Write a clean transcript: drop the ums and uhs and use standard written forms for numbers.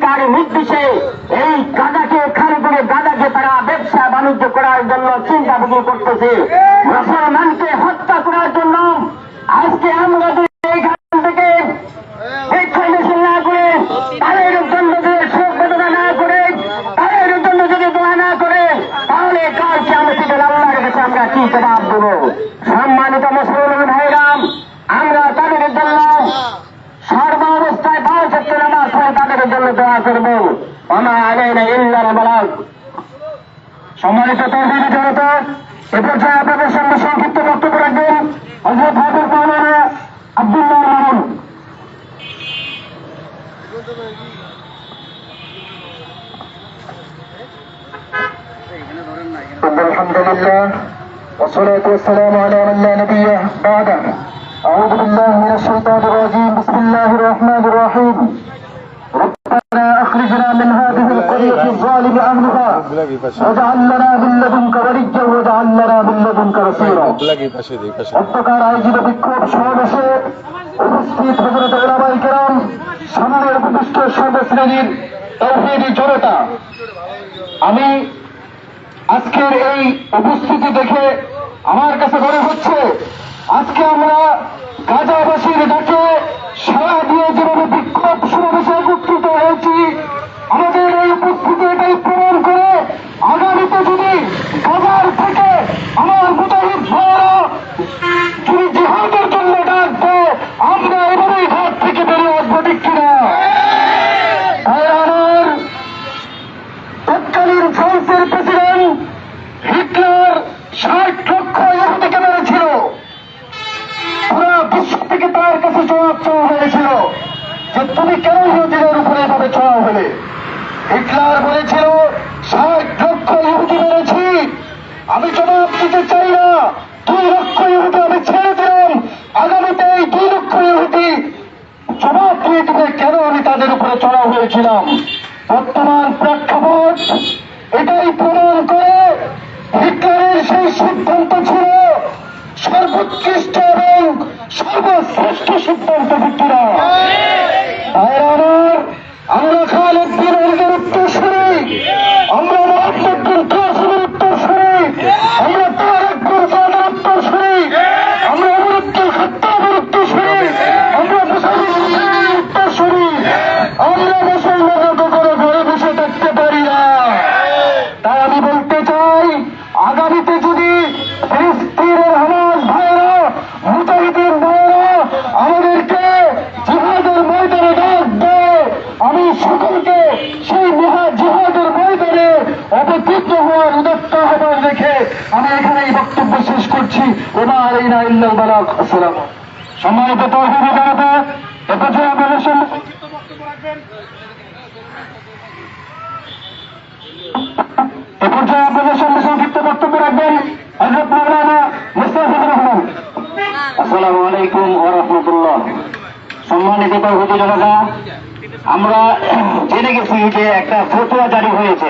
তার নির্দেশে এই গাঁজাকে খালি করে গাঁজাকে তারা ব্যবসা বাণিজ্য করার জন্য চিন্তা ভাবনা করতেছে, মুসলমানকে হত্যা করার জন্য। আজকে আমরা এইখান থেকে না করে তাদের জন্য যদি শোক বেদনা না করে তাদের জন্য যদি দোয়া না করে তাহলে কার কিয়ামতের দিন আল্লাহর কাছে আমরা কি জবাব দেব? সম্মানিত মুসলমান ভাইরাম, আমরা তাদের জন্য সর্বাবস্থায় 5 ওয়াক্ত নামাজ পড়ে তাদের জন্য দোয়া করব। ওমা আলাইনা ইল্লাল বালাগ। সম্মানিত তৌহিদি জনতা, এ পর্যায়ে আপনাদের সামনে সংক্ষিপ্ত বক্তব্য রাখবেন হযরত হাফেজ মাওলানা আব্দুল্লাহ মামুন। আলহামদুলিল্লাহ والصلاة والسلام على من لا نبي بعده. أعوذ بالله من الشيطان الرجيم. بسم الله الرحمن الرحيم. ربنا أخرجنا من هذه القرية الظالم أهلها واجعل لنا من لدنك وليا واجعل لنا من لدنك نصيرا. অত্যকার আয়োজিত বিক্ষোভ সমাবেশে উপস্থিত হযরত উলামায়ে কেরাম, সামনের উপবিষ্ট সর্বশ্রেণীর তাওহীদি জনতা, আমি আজকের এই উপস্থিতি দেখে আমার কাছে মনে হচ্ছে আজকে আমরা গাজাবাসীর ডাকে সাড়া দিয়ে যেভাবে বিক্ষোভ সমাবেশে একত্রিত হয়েছি, আমাদের এই উপস্থিতি এটাই প্রমাণ করে আগামীতে যদি গাজার থেকে আমার মুজাহিদ ভাইয়েরা যদি জিহাদের জন্য ডাক দেয়, আমরা এভাবেই ঘর থেকে বেরিয়ে আসবো, ঠিক কিনা? তৎকালীন ফ্রান্সের প্রেসিডেন্ট হিটলার 60 লক্ষ ইহুদিকে মেরেছিল। পুরা বিশ্ব থেকে তার কাছে জবাব চাওয়া হয়েছিল যে তুমি কেন ইহুদিদের উপরে এভাবে চড়াও হলে। হিটলার বলেছিল 60 লক্ষ ইহুদি মেরেছি, আমি জবাব দিতে চাই না, 2 লক্ষ ইহুদি আমি ছেড়ে দিলাম, আগামীতে এই 2 লক্ষ ইহুদি জবাব দিয়ে দিবে কেন আমি তাদের উপরে চড়াও হয়েছিলাম। বর্তমান প্রেক্ষাপট এটাই প্রমাণ করে হিটলারের সেই সিদ্ধান্ত ছিল সর্বোৎকৃষ্ট এবং সর্বশ্রেষ্ঠ সিদ্ধান্ত, ভিত্তিরা। আমরা খালিদ বিন ওলীদের উত্তরসূরি, আমরা মুহাম্মদ বিন কাসিমের উত্তরসূরি, আমরা তারেক বিন জিয়াদের উত্তরসূরি, আমরা ওমর ইবনুল খাত্তাবের উত্তরসূরি, আমরা মুসাইলিমার উত্তরসূরি। আমরা মুসলমানরা কখনো ঘরে বসে থাকতে পারি না। তাই আমি বলতে চাই, আগামীতে যদি ফিলিস্তিনের হামাস ভাইরা, মুজাহিদিন ভাইরা আমাদেরকে জিহাদের ময়দানে ডাক দেয়, আমি সকলকে সেই জিহাদের ময়দানে অবতীর্ণ হওয়ার উদ্যত আহ্বান রেখে আমি এখানেই বক্তব্য শেষ করছি। ওমা আলাইনা ইল্লাল বালাগ। আসসালাম। সম্মানিত তাওহীদি জনতা, এ পর্যায়ে আপনাদের সামনে সংক্ষিপ্ত বক্তব্য রাখবেন হযরত মাওলানা মুস্তাফিজুর রহমান। আসসালামু আলাইকুম ওয়া রাহমাতুল্লাহ। সম্মানিত তাওহীদি জনতা, আমরা জেনে গেছি যে একটা ফতোয়া জারি হয়েছে